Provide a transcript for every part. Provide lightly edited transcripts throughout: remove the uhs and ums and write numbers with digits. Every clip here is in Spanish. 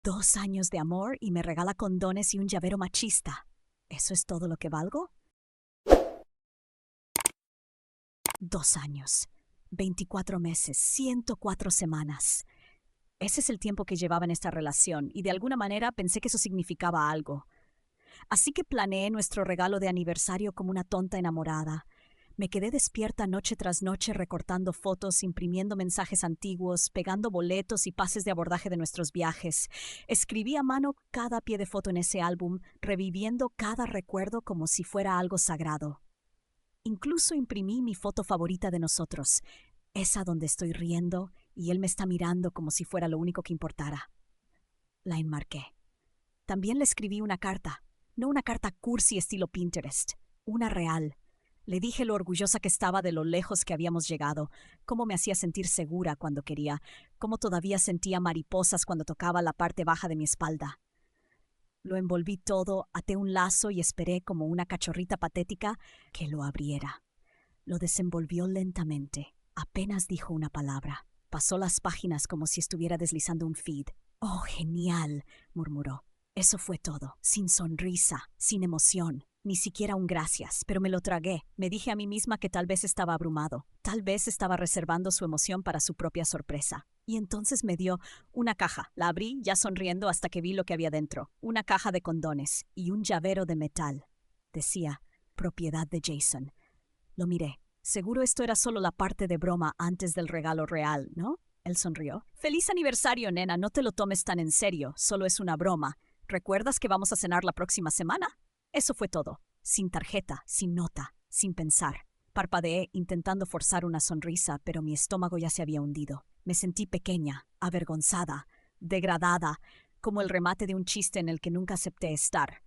2 años de amor y me regala condones y un llavero machista. ¿Eso es todo lo que valgo? 2 años, 24 meses, 104 semanas. Ese es el tiempo que llevaba en esta relación y de alguna manera pensé que eso significaba algo. Así que planeé nuestro regalo de aniversario como una tonta enamorada. Me quedé despierta noche tras noche recortando fotos, imprimiendo mensajes antiguos, pegando boletos y pases de abordaje de nuestros viajes. Escribí a mano cada pie de foto en ese álbum, reviviendo cada recuerdo como si fuera algo sagrado. Incluso imprimí mi foto favorita de nosotros, esa donde estoy riendo y él me está mirando como si fuera lo único que importara. La enmarqué. También le escribí una carta, no una carta cursi estilo Pinterest, una real. Le dije lo orgullosa que estaba de lo lejos que habíamos llegado, cómo me hacía sentir segura cuando quería, cómo todavía sentía mariposas cuando tocaba la parte baja de mi espalda. Lo envolví todo, até un lazo y esperé como una cachorrita patética que lo abriera. Lo desenvolvió lentamente. Apenas dijo una palabra. Pasó las páginas como si estuviera deslizando un feed. «Oh, genial», murmuró. Eso fue todo, sin sonrisa, sin emoción, ni siquiera un gracias, pero me lo tragué. Me dije a mí misma que tal vez estaba abrumado, tal vez estaba reservando su emoción para su propia sorpresa. Y entonces me dio una caja. La abrí, ya sonriendo hasta que vi lo que había dentro. Una caja de condones y un llavero de metal. Decía, propiedad de Jason. Lo miré. Seguro esto era solo la parte de broma antes del regalo real, ¿no? Él sonrió. «Feliz aniversario, nena, no te lo tomes tan en serio, solo es una broma. ¿Recuerdas que vamos a cenar la próxima semana?» Eso fue todo. Sin tarjeta, sin nota, sin pensar. Parpadeé intentando forzar una sonrisa, pero mi estómago ya se había hundido. Me sentí pequeña, avergonzada, degradada, como el remate de un chiste en el que nunca acepté estar.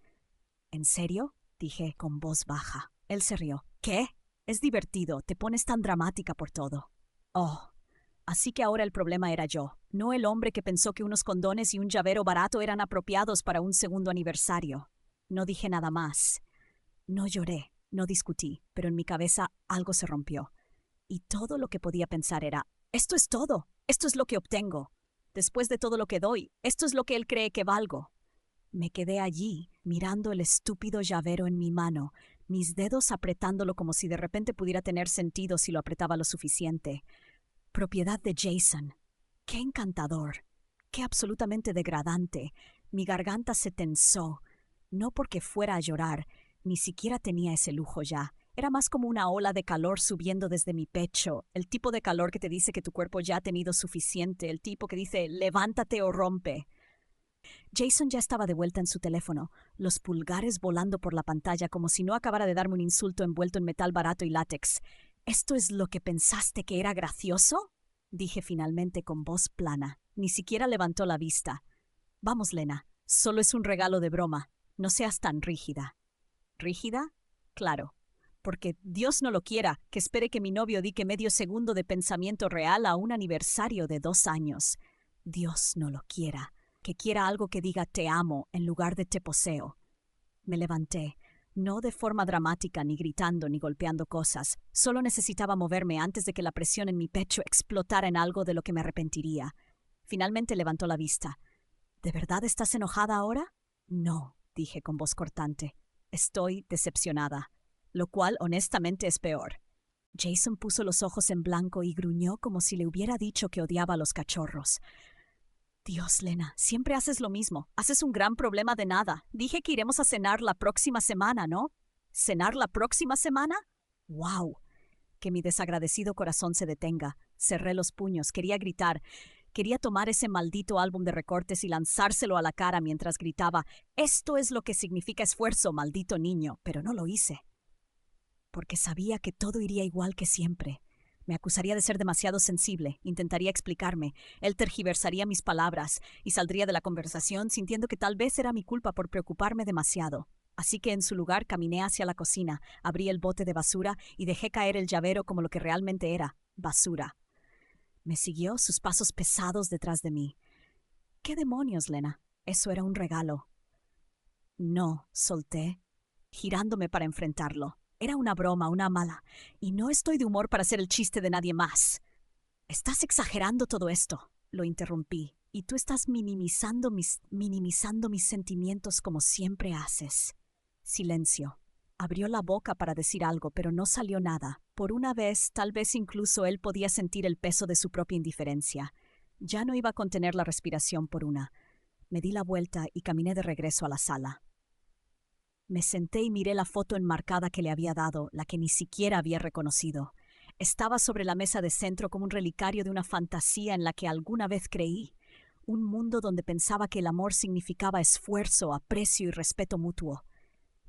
«¿En serio?», dije con voz baja. Él se rió. «¿Qué? Es divertido, te pones tan dramática por todo». Oh, así que ahora el problema era yo, no el hombre que pensó que unos condones y un llavero barato eran apropiados para un segundo aniversario. No dije nada más. No lloré, no discutí, pero en mi cabeza algo se rompió. Y todo lo que podía pensar era, esto es todo, esto es lo que obtengo. Después de todo lo que doy, esto es lo que él cree que valgo. Me quedé allí, mirando el estúpido llavero en mi mano, mis dedos apretándolo como si de repente pudiera tener sentido si lo apretaba lo suficiente. Propiedad de Jason. ¡Qué encantador! ¡Qué absolutamente degradante! Mi garganta se tensó. No porque fuera a llorar, ni siquiera tenía ese lujo ya. Era más como una ola de calor subiendo desde mi pecho, el tipo de calor que te dice que tu cuerpo ya ha tenido suficiente, el tipo que dice levántate o rompe. Jason ya estaba de vuelta en su teléfono, los pulgares volando por la pantalla como si no acabara de darme un insulto envuelto en metal barato y látex. «¿Esto es lo que pensaste que era gracioso?», dije finalmente con voz plana. Ni siquiera levantó la vista. «Vamos, Lena, solo es un regalo de broma. No seas tan rígida». ¿Rígida? Claro. Porque Dios no lo quiera, que espere que mi novio dedique medio segundo de pensamiento real a un aniversario de 2 años. Dios no lo quiera. Que quiera algo que diga te amo en lugar de te poseo. Me levanté, no de forma dramática, ni gritando, ni golpeando cosas. Solo necesitaba moverme antes de que la presión en mi pecho explotara en algo de lo que me arrepentiría. Finalmente levantó la vista. «¿De verdad estás enojada ahora?» «No», dije con voz cortante. «Estoy decepcionada», lo cual honestamente es peor. Jason puso los ojos en blanco y gruñó como si le hubiera dicho que odiaba a los cachorros. «Dios, Lena, siempre haces lo mismo. Haces un gran problema de nada. Dije que iremos a cenar la próxima semana, ¿no?» «¿Cenar la próxima semana?» «¡Wow!». Que mi desagradecido corazón se detenga. Cerré los puños. Quería gritar. Quería tomar ese maldito álbum de recortes y lanzárselo a la cara mientras gritaba, «Esto es lo que significa esfuerzo, maldito niño», pero no lo hice. Porque sabía que todo iría igual que siempre. Me acusaría de ser demasiado sensible, intentaría explicarme, él tergiversaría mis palabras y saldría de la conversación sintiendo que tal vez era mi culpa por preocuparme demasiado. Así que en su lugar caminé hacia la cocina, abrí el bote de basura y dejé caer el llavero como lo que realmente era, basura. Me siguió, sus pasos pesados detrás de mí. «¿Qué demonios, Lena? Eso era un regalo». «No», solté, girándome para enfrentarlo. Era una broma, una mala, y no estoy de humor para hacer el chiste de nadie más. «Estás exagerando todo esto», lo interrumpí. Y tú estás minimizando mis sentimientos como siempre haces. Silencio. Abrió la boca para decir algo, pero no salió nada. Por una vez, tal vez incluso él podía sentir el peso de su propia indiferencia. Ya no iba a contener la respiración por una. Me di la vuelta y caminé de regreso a la sala. Me senté y miré la foto enmarcada que le había dado, la que ni siquiera había reconocido. Estaba sobre la mesa de centro como un relicario de una fantasía en la que alguna vez creí. Un mundo donde pensaba que el amor significaba esfuerzo, aprecio y respeto mutuo.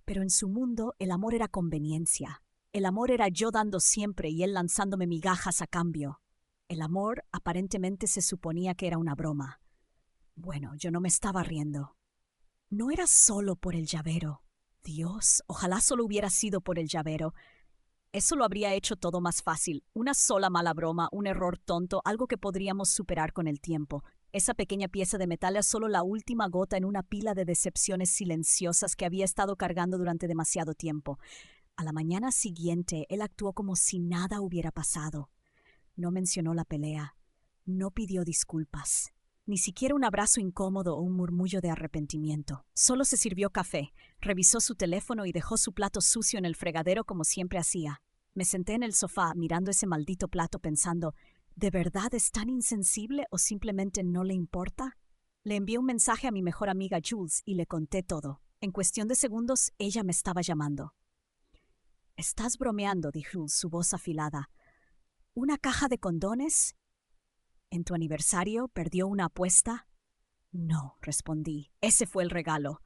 Pero en su mundo el amor era conveniencia. El amor era yo dando siempre y él lanzándome migajas a cambio. El amor aparentemente se suponía que era una broma. Bueno, yo no me estaba riendo. No era solo por el llavero. Dios, ojalá solo hubiera sido por el llavero. Eso lo habría hecho todo más fácil. Una sola mala broma, un error tonto, algo que podríamos superar con el tiempo. Esa pequeña pieza de metal era solo la última gota en una pila de decepciones silenciosas que había estado cargando durante demasiado tiempo. A la mañana siguiente, él actuó como si nada hubiera pasado. No mencionó la pelea. No pidió disculpas. Ni siquiera un abrazo incómodo o un murmullo de arrepentimiento. Solo se sirvió café, revisó su teléfono y dejó su plato sucio en el fregadero como siempre hacía. Me senté en el sofá mirando ese maldito plato pensando, ¿de verdad es tan insensible o simplemente no le importa? Le envié un mensaje a mi mejor amiga Jules y le conté todo. En cuestión de segundos, ella me estaba llamando. «Estás bromeando», dijo Jules, su voz afilada. «¿Una caja de condones? ¿En tu aniversario perdió una apuesta?» «No», respondí. «Ese fue el regalo».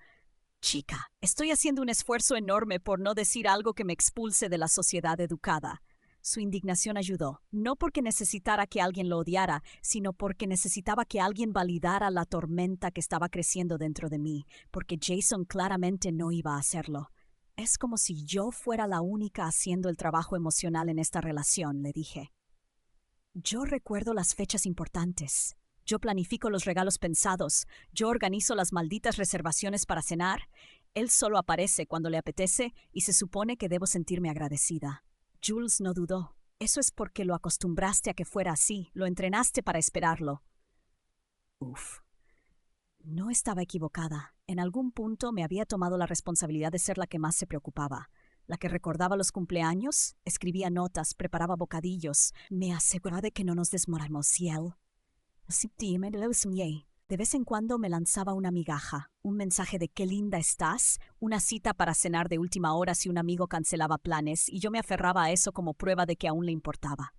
«Chica, estoy haciendo un esfuerzo enorme por no decir algo que me expulse de la sociedad educada». Su indignación ayudó, no porque necesitara que alguien lo odiara, sino porque necesitaba que alguien validara la tormenta que estaba creciendo dentro de mí, porque Jason claramente no iba a hacerlo. «Es como si yo fuera la única haciendo el trabajo emocional en esta relación», le dije. «Yo recuerdo las fechas importantes. Yo planifico los regalos pensados. Yo organizo las malditas reservaciones para cenar. Él solo aparece cuando le apetece y se supone que debo sentirme agradecida». Jules no dudó. «Eso es porque lo acostumbraste a que fuera así. Lo entrenaste para esperarlo». Uf. No estaba equivocada. En algún punto me había tomado la responsabilidad de ser la que más se preocupaba. La que recordaba los cumpleaños, escribía notas, preparaba bocadillos, me aseguraba de que no nos desmoronamos y él. De vez en cuando me lanzaba una migaja, un mensaje de qué linda estás, una cita para cenar de última hora si un amigo cancelaba planes, y yo me aferraba a eso como prueba de que aún le importaba.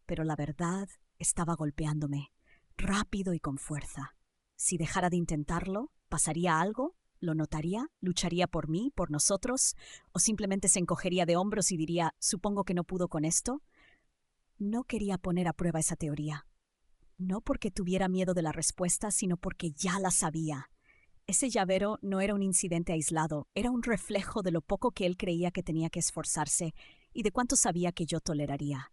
Pero la verdad estaba golpeándome, rápido y con fuerza. Si dejara de intentarlo, ¿pasaría algo? ¿Lo notaría? ¿Lucharía por mí, por nosotros? ¿O simplemente se encogería de hombros y diría, supongo que no pudo con esto? No quería poner a prueba esa teoría. No porque tuviera miedo de la respuesta, sino porque ya la sabía. Ese llavero no era un incidente aislado, era un reflejo de lo poco que él creía que tenía que esforzarse y de cuánto sabía que yo toleraría.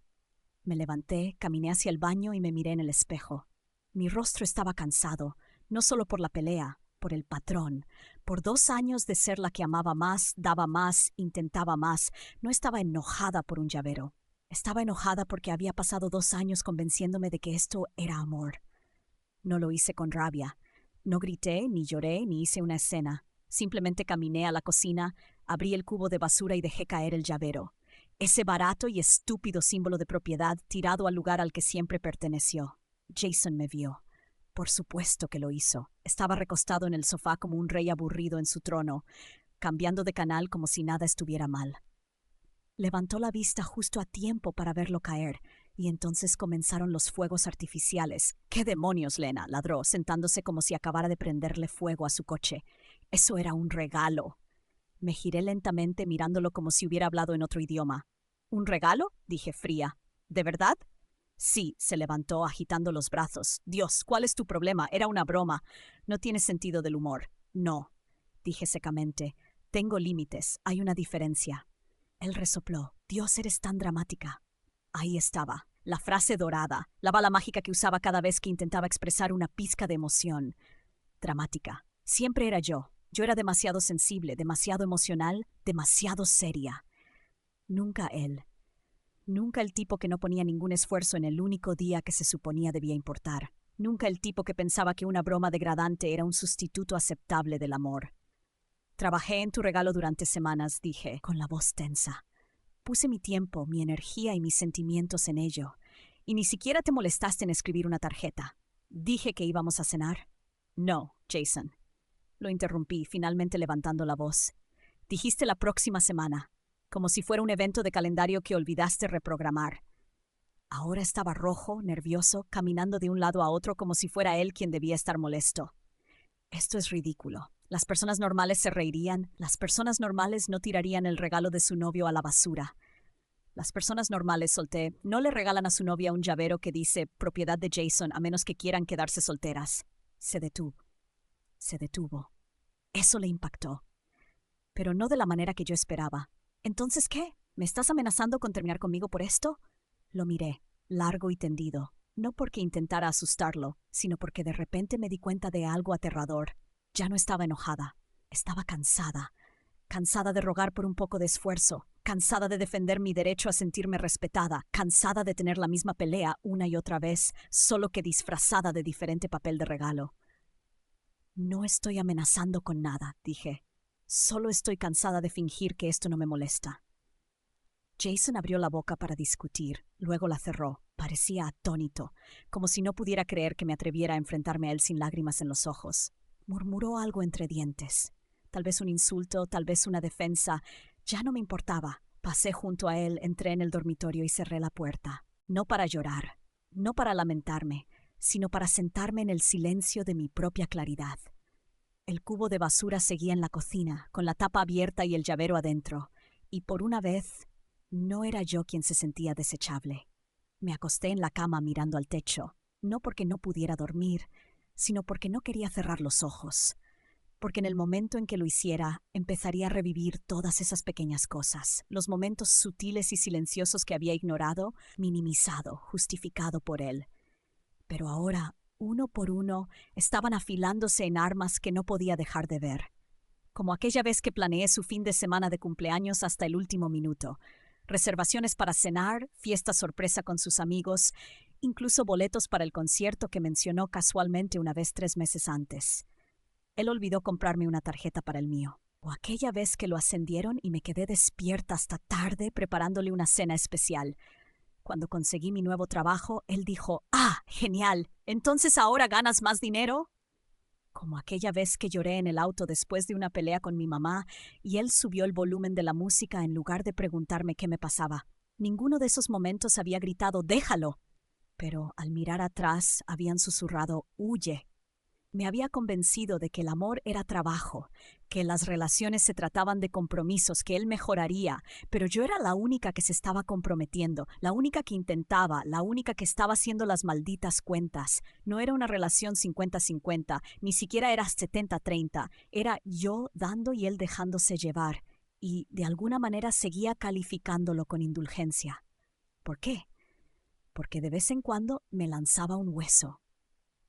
Me levanté, caminé hacia el baño y me miré en el espejo. Mi rostro estaba cansado, no solo por la pelea, por el patrón. Por 2 años de ser la que amaba más, daba más, intentaba más, no estaba enojada por un llavero. Estaba enojada porque había pasado 2 años convenciéndome de que esto era amor. No lo hice con rabia. No grité, ni lloré, ni hice una escena. Simplemente caminé a la cocina, abrí el cubo de basura y dejé caer el llavero. Ese barato y estúpido símbolo de propiedad tirado al lugar al que siempre perteneció. Jason me vio. Por supuesto que lo hizo. Estaba recostado en el sofá como un rey aburrido en su trono, cambiando de canal como si nada estuviera mal. Levantó la vista justo a tiempo para verlo caer, y entonces comenzaron los fuegos artificiales. «¿Qué demonios, Lena?», ladró, sentándose como si acabara de prenderle fuego a su coche. «Eso era un regalo». Me giré lentamente mirándolo como si hubiera hablado en otro idioma. «¿Un regalo?», dije fría. «¿De verdad?». «Sí», se levantó agitando los brazos. «Dios, ¿cuál es tu problema? Era una broma. No tienes sentido del humor». «No», dije secamente. «Tengo límites. Hay una diferencia». Él resopló. «Dios, eres tan dramática». Ahí estaba, la frase dorada, la bala mágica que usaba cada vez que intentaba expresar una pizca de emoción. Dramática. Siempre era yo. Yo era demasiado sensible, demasiado emocional, demasiado seria. Nunca él. Nunca el tipo que no ponía ningún esfuerzo en el único día que se suponía debía importar. Nunca el tipo que pensaba que una broma degradante era un sustituto aceptable del amor. Trabajé en tu regalo durante semanas, dije, con la voz tensa. Puse mi tiempo, mi energía y mis sentimientos en ello. Y ni siquiera te molestaste en escribir una tarjeta. Dije que íbamos a cenar. No, Jason. Lo interrumpí, finalmente levantando la voz. Dijiste la próxima semana, como si fuera un evento de calendario que olvidaste reprogramar. Ahora estaba rojo, nervioso, caminando de un lado a otro como si fuera él quien debía estar molesto. Esto es ridículo. Las personas normales se reirían. Las personas normales no tirarían el regalo de su novio a la basura. Las personas normales, solté, no le regalan a su novia un llavero que dice propiedad de Jason a menos que quieran quedarse solteras. Se detuvo. Se detuvo. Eso le impactó. Pero no de la manera que yo esperaba. ¿Entonces qué? ¿Me estás amenazando con terminar conmigo por esto? Lo miré, largo y tendido. No porque intentara asustarlo, sino porque de repente me di cuenta de algo aterrador. Ya no estaba enojada. Estaba cansada. Cansada de rogar por un poco de esfuerzo. Cansada de defender mi derecho a sentirme respetada. Cansada de tener la misma pelea una y otra vez, solo que disfrazada de diferente papel de regalo. No estoy amenazando con nada, dije. Solo estoy cansada de fingir que esto no me molesta. Jason abrió la boca para discutir, luego la cerró. Parecía atónito, como si no pudiera creer que me atreviera a enfrentarme a él sin lágrimas en los ojos. Murmuró algo entre dientes. Tal vez un insulto, tal vez una defensa. Ya no me importaba. Pasé junto a él, entré en el dormitorio y cerré la puerta. No para llorar, no para lamentarme, sino para sentarme en el silencio de mi propia claridad. El cubo de basura seguía en la cocina, con la tapa abierta y el llavero adentro, y por una vez no era yo quien se sentía desechable. Me acosté en la cama mirando al techo, no porque no pudiera dormir, sino porque no quería cerrar los ojos, porque en el momento en que lo hiciera, empezaría a revivir todas esas pequeñas cosas, los momentos sutiles y silenciosos que había ignorado, minimizado, justificado por él. Pero ahora, uno por uno, estaban afilándose en armas que no podía dejar de ver. Como aquella vez que planeé su fin de semana de cumpleaños hasta el último minuto. Reservaciones para cenar, fiesta sorpresa con sus amigos, incluso boletos para el concierto que mencionó casualmente una vez 3 meses antes. Él olvidó comprarme una tarjeta para el mío. O aquella vez que lo ascendieron y me quedé despierta hasta tarde preparándole una cena especial. Cuando conseguí mi nuevo trabajo, él dijo, ¡ah, genial! ¿Entonces ahora ganas más dinero? Como aquella vez que lloré en el auto después de una pelea con mi mamá y él subió el volumen de la música en lugar de preguntarme qué me pasaba. Ninguno de esos momentos había gritado ¡déjalo! Pero al mirar atrás habían susurrado ¡huye! Me había convencido de que el amor era trabajo, que las relaciones se trataban de compromisos, que él mejoraría, pero yo era la única que se estaba comprometiendo, la única que intentaba, la única que estaba haciendo las malditas cuentas. No era una relación 50-50, ni siquiera era 70-30, era yo dando y él dejándose llevar, y de alguna manera seguía calificándolo con indulgencia. ¿Por qué? Porque de vez en cuando me lanzaba un hueso.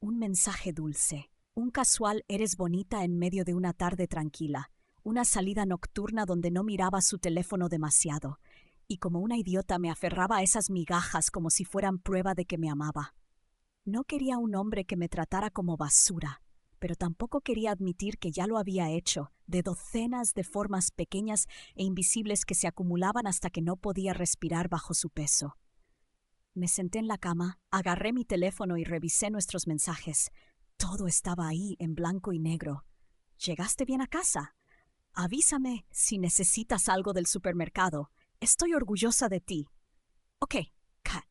Un mensaje dulce, un casual eres bonita en medio de una tarde tranquila, una salida nocturna donde no miraba su teléfono demasiado, y como una idiota me aferraba a esas migajas como si fueran prueba de que me amaba. No quería un hombre que me tratara como basura, pero tampoco quería admitir que ya lo había hecho, de docenas de formas pequeñas e invisibles que se acumulaban hasta que no podía respirar bajo su peso. Me senté en la cama, agarré mi teléfono y revisé nuestros mensajes. Todo estaba ahí, en blanco y negro. ¿Llegaste bien a casa? Avísame si necesitas algo del supermercado. Estoy orgullosa de ti. Ok,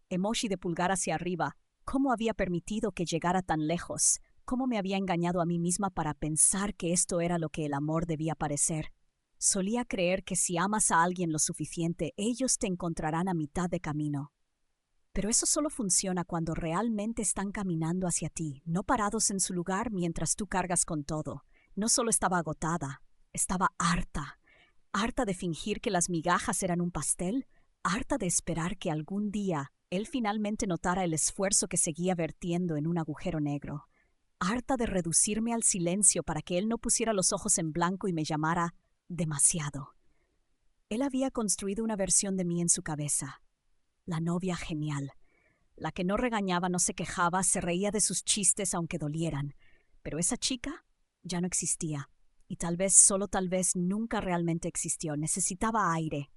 emoji de pulgar hacia arriba. ¿Cómo había permitido que llegara tan lejos? ¿Cómo me había engañado a mí misma para pensar que esto era lo que el amor debía parecer? Solía creer que si amas a alguien lo suficiente, ellos te encontrarán a mitad de camino. Pero eso solo funciona cuando realmente están caminando hacia ti, no parados en su lugar mientras tú cargas con todo. No solo estaba agotada, estaba harta. Harta de fingir que las migajas eran un pastel, harta de esperar que algún día él finalmente notara el esfuerzo que seguía vertiendo en un agujero negro. Harta de reducirme al silencio para que él no pusiera los ojos en blanco y me llamara demasiado. Él había construido una versión de mí en su cabeza. La novia genial, La que no regañaba, no se quejaba, se reía de sus chistes aunque dolieran. Pero esa chica ya no existía. Y tal vez, solo tal vez, nunca realmente existió. Necesitaba aire.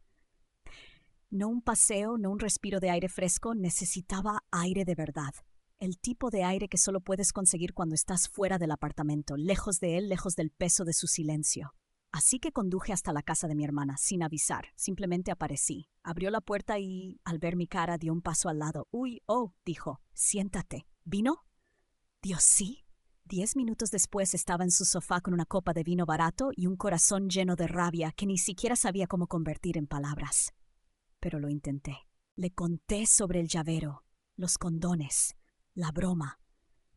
No un paseo, no un respiro de aire fresco, necesitaba aire de verdad. El tipo de aire que solo puedes conseguir cuando estás fuera del apartamento, lejos de él, lejos del peso de su silencio. Así que conduje hasta la casa de mi hermana, sin avisar. Simplemente aparecí. Abrió la puerta y, al ver mi cara, dio un paso al lado. «Uy, oh», dijo, «siéntate». ¿Vino? Dios, sí. 10 minutos después estaba en su sofá con una copa de vino barato y un corazón lleno de rabia que ni siquiera sabía cómo convertir en palabras. Pero lo intenté. Le conté sobre el llavero, los condones, la broma.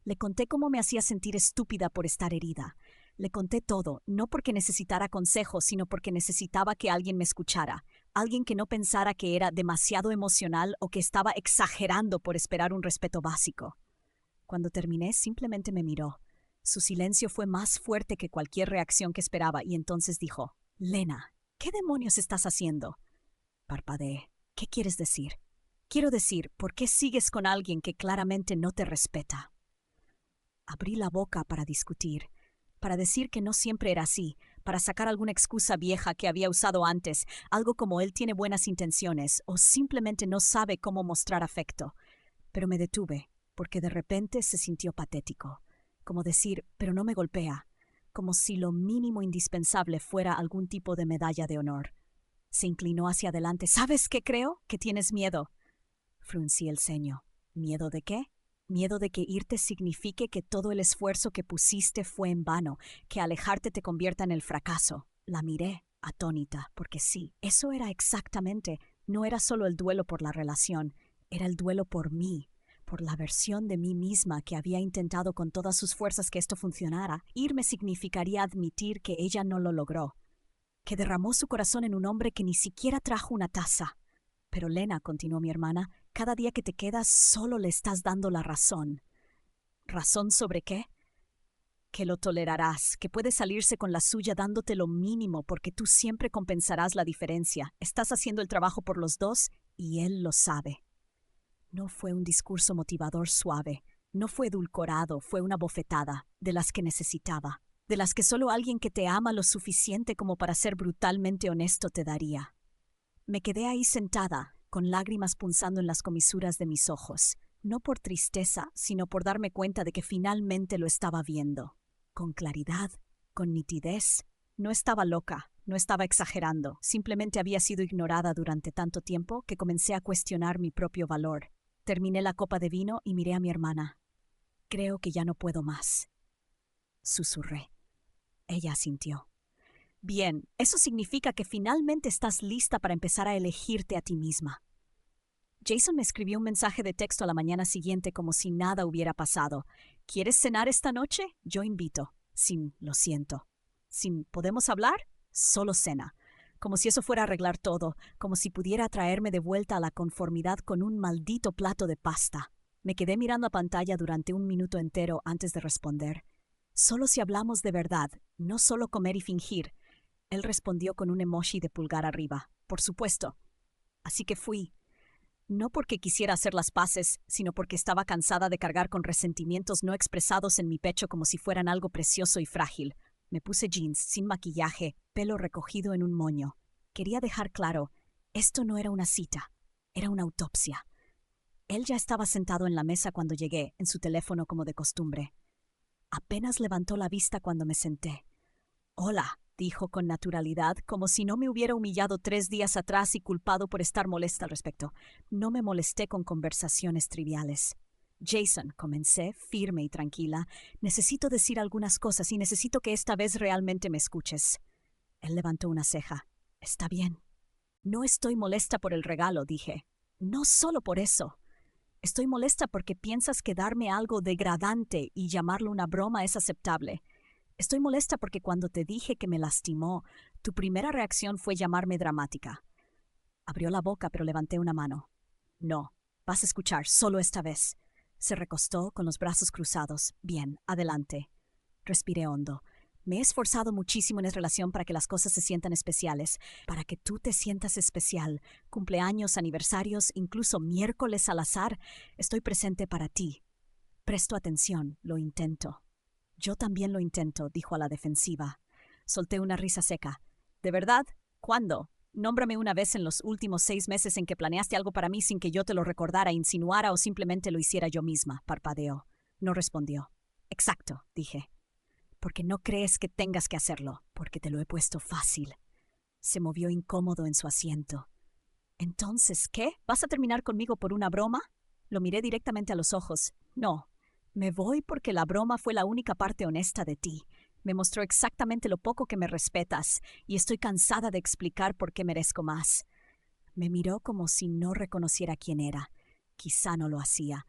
Le conté cómo me hacía sentir estúpida por estar herida. Le conté todo, no porque necesitara consejos, sino porque necesitaba que alguien me escuchara. Alguien que no pensara que era demasiado emocional o que estaba exagerando por esperar un respeto básico. Cuando terminé, simplemente me miró. Su silencio fue más fuerte que cualquier reacción que esperaba y entonces dijo, «Lena, ¿qué demonios estás haciendo?» Parpadeé. «¿Qué quieres decir?» «Quiero decir, ¿por qué sigues con alguien que claramente no te respeta?» Abrí la boca para discutir, para decir que no siempre era así, para sacar alguna excusa vieja que había usado antes, algo como él tiene buenas intenciones o simplemente no sabe cómo mostrar afecto. Pero me detuve, porque de repente se sintió patético, como decir, «pero no me golpea», como si lo mínimo indispensable fuera algún tipo de medalla de honor. Se inclinó hacia adelante. «¿Sabes qué creo? Que tienes miedo». Fruncí el ceño. ¿Miedo de qué? Miedo de que irte signifique que todo el esfuerzo que pusiste fue en vano, que alejarte te convierta en el fracaso. La miré, atónita, porque sí, eso era exactamente. No era solo el duelo por la relación, era el duelo por mí, por la versión de mí misma que había intentado con todas sus fuerzas que esto funcionara. Irme significaría admitir que ella no lo logró, que derramó su corazón en un hombre que ni siquiera trajo una taza. «Pero Lena», continuó mi hermana, «cada día que te quedas solo le estás dando la razón». «¿Razón sobre qué?» «Que lo tolerarás, que puede salirse con la suya dándote lo mínimo porque tú siempre compensarás la diferencia. Estás haciendo el trabajo por los dos y él lo sabe». No fue un discurso motivador suave, no fue edulcorado, fue una bofetada, de las que necesitaba, de las que solo alguien que te ama lo suficiente como para ser brutalmente honesto te daría. Me quedé ahí sentada, con lágrimas punzando en las comisuras de mis ojos, no por tristeza, sino por darme cuenta de que finalmente lo estaba viendo. Con claridad, con nitidez. No estaba loca, no estaba exagerando, simplemente había sido ignorada durante tanto tiempo que comencé a cuestionar mi propio valor. Terminé la copa de vino y miré a mi hermana. «Creo que ya no puedo más», susurré. Ella asintió. «Bien, eso significa que finalmente estás lista para empezar a elegirte a ti misma». Jason me escribió un mensaje de texto a la mañana siguiente como si nada hubiera pasado. «¿Quieres cenar esta noche? Yo invito». Sin «lo siento». Sin «¿podemos hablar?» Solo cena. Como si eso fuera a arreglar todo, como si pudiera traerme de vuelta a la conformidad con un maldito plato de pasta. Me quedé mirando a pantalla durante 1 minuto entero antes de responder. «Solo si hablamos de verdad, no solo comer y fingir». Él respondió con un emoji de pulgar arriba. «Por supuesto». Así que fui. No porque quisiera hacer las paces, sino porque estaba cansada de cargar con resentimientos no expresados en mi pecho como si fueran algo precioso y frágil. Me puse jeans, sin maquillaje, pelo recogido en un moño. Quería dejar claro, esto no era una cita, era una autopsia. Él ya estaba sentado en la mesa cuando llegué, en su teléfono como de costumbre. Apenas levantó la vista cuando me senté. «Hola», dijo con naturalidad, como si no me hubiera humillado 3 días atrás y culpado por estar molesta al respecto. No me molesté con conversaciones triviales. «Jason», comencé, firme y tranquila, «necesito decir algunas cosas y necesito que esta vez realmente me escuches». Él levantó una ceja. «Está bien». «No estoy molesta por el regalo», dije. «No solo por eso. Estoy molesta porque piensas que darme algo degradante y llamarlo una broma es aceptable. Estoy molesta porque cuando te dije que me lastimó, tu primera reacción fue llamarme dramática». Abrió la boca, pero levanté una mano. «No, vas a escuchar, solo esta vez». Se recostó con los brazos cruzados. «Bien, adelante». Respiré hondo. Me he esforzado muchísimo en esta relación para que las cosas se sientan especiales, para que tú te sientas especial. Cumpleaños, aniversarios, incluso miércoles al azar, estoy presente para ti. Presto atención, lo intento. Yo también lo intento, dijo a la defensiva. Solté una risa seca. ¿De verdad? ¿Cuándo? Nómbrame una vez en los últimos 6 meses en que planeaste algo para mí sin que yo te lo recordara, insinuara o simplemente lo hiciera yo misma, parpadeó. No respondió. Exacto, dije. Porque no crees que tengas que hacerlo, porque te lo he puesto fácil. Se movió incómodo en su asiento. Entonces, ¿qué? ¿Vas a terminar conmigo por una broma? Lo miré directamente a los ojos. No, me voy porque la broma fue la única parte honesta de ti. Me mostró exactamente lo poco que me respetas, y estoy cansada de explicar por qué merezco más. Me miró como si no reconociera quién era. Quizá no lo hacía.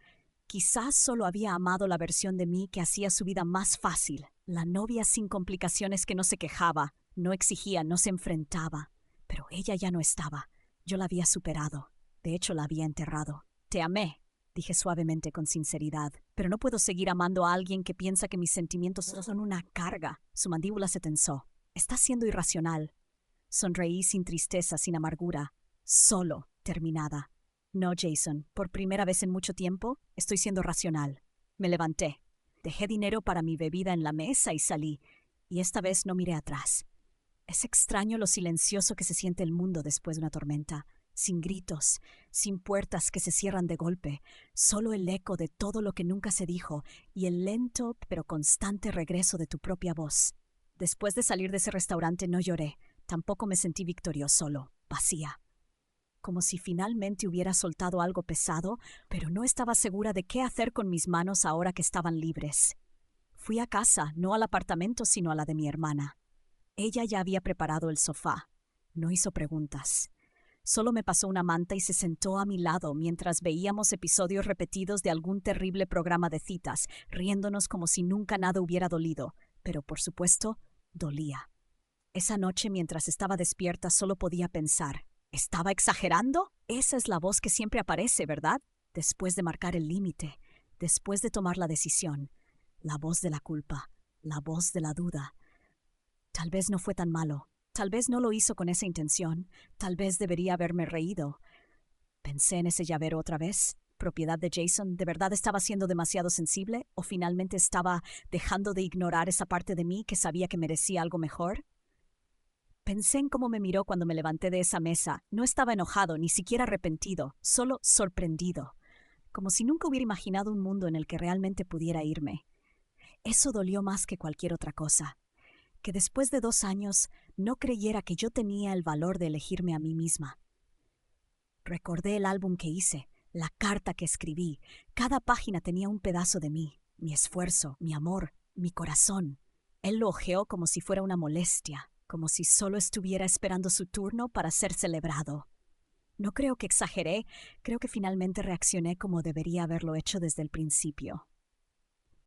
Quizás solo había amado la versión de mí que hacía su vida más fácil, la novia sin complicaciones que no se quejaba, no exigía, no se enfrentaba. Pero ella ya no estaba. Yo la había superado. De hecho, la había enterrado. Te amé, dije suavemente con sinceridad, pero no puedo seguir amando a alguien que piensa que mis sentimientos son una carga. Su mandíbula se tensó. Estás siendo irracional. Sonreí sin tristeza, sin amargura. Solo terminada. No, Jason, por primera vez en mucho tiempo, estoy siendo racional. Me levanté. Dejé dinero para mi bebida en la mesa y salí. Y esta vez no miré atrás. Es extraño lo silencioso que se siente el mundo después de una tormenta. Sin gritos, sin puertas que se cierran de golpe. Solo el eco de todo lo que nunca se dijo y el lento pero constante regreso de tu propia voz. Después de salir de ese restaurante no lloré. Tampoco me sentí victorioso, solo, vacía. Como si finalmente hubiera soltado algo pesado, pero no estaba segura de qué hacer con mis manos ahora que estaban libres. Fui a casa, no al apartamento, sino a la de mi hermana. Ella ya había preparado el sofá. No hizo preguntas. Solo me pasó una manta y se sentó a mi lado mientras veíamos episodios repetidos de algún terrible programa de citas, riéndonos como si nunca nada hubiera dolido. Pero, por supuesto, dolía. Esa noche, mientras estaba despierta, solo podía pensar. ¿Estaba exagerando? Esa es la voz que siempre aparece, ¿verdad? Después de marcar el límite, después de tomar la decisión. La voz de la culpa, la voz de la duda. Tal vez no fue tan malo. Tal vez no lo hizo con esa intención. Tal vez debería haberme reído. Pensé en ese llavero otra vez. Propiedad de Jason. ¿De verdad estaba siendo demasiado sensible? ¿O finalmente estaba dejando de ignorar esa parte de mí que sabía que merecía algo mejor? Pensé en cómo me miró cuando me levanté de esa mesa. No estaba enojado, ni siquiera arrepentido, solo sorprendido. Como si nunca hubiera imaginado un mundo en el que realmente pudiera irme. Eso dolió más que cualquier otra cosa. Que después de 2 años no creyera que yo tenía el valor de elegirme a mí misma. Recordé el álbum que hice, la carta que escribí. Cada página tenía un pedazo de mí, mi esfuerzo, mi amor, mi corazón. Él lo hojeó como si fuera una molestia, como si solo estuviera esperando su turno para ser celebrado. No creo que exageré, creo que finalmente reaccioné como debería haberlo hecho desde el principio.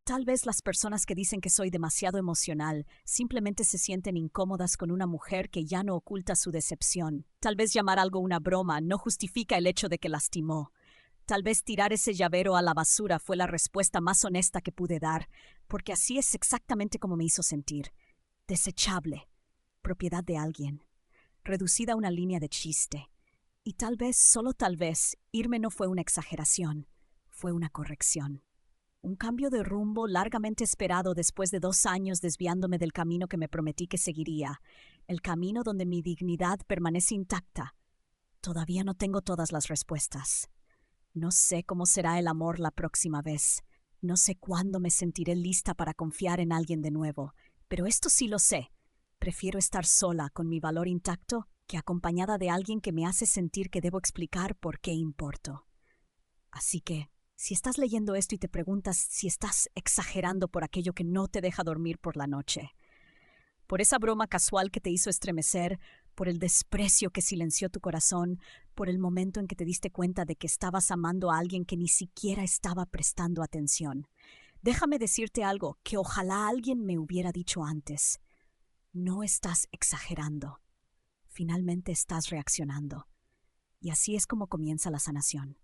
Tal vez las personas que dicen que soy demasiado emocional simplemente se sienten incómodas con una mujer que ya no oculta su decepción. Tal vez llamar algo una broma no justifica el hecho de que lastimó. Tal vez tirar ese llavero a la basura fue la respuesta más honesta que pude dar, porque así es exactamente como me hizo sentir. Desechable. Propiedad de alguien. Reducida a una línea de chiste. Y tal vez, solo tal vez, irme no fue una exageración, fue una corrección. Un cambio de rumbo largamente esperado después de 2 años desviándome del camino que me prometí que seguiría, el camino donde mi dignidad permanece intacta. Todavía no tengo todas las respuestas. No sé cómo será el amor la próxima vez. No sé cuándo me sentiré lista para confiar en alguien de nuevo, pero esto sí lo sé. Prefiero estar sola con mi valor intacto que acompañada de alguien que me hace sentir que debo explicar por qué importo. Así que, si estás leyendo esto y te preguntas si estás exagerando por aquello que no te deja dormir por la noche, por esa broma casual que te hizo estremecer, por el desprecio que silenció tu corazón, por el momento en que te diste cuenta de que estabas amando a alguien que ni siquiera estaba prestando atención, déjame decirte algo que ojalá alguien me hubiera dicho antes. No estás exagerando. Finalmente estás reaccionando. Y así es como comienza la sanación.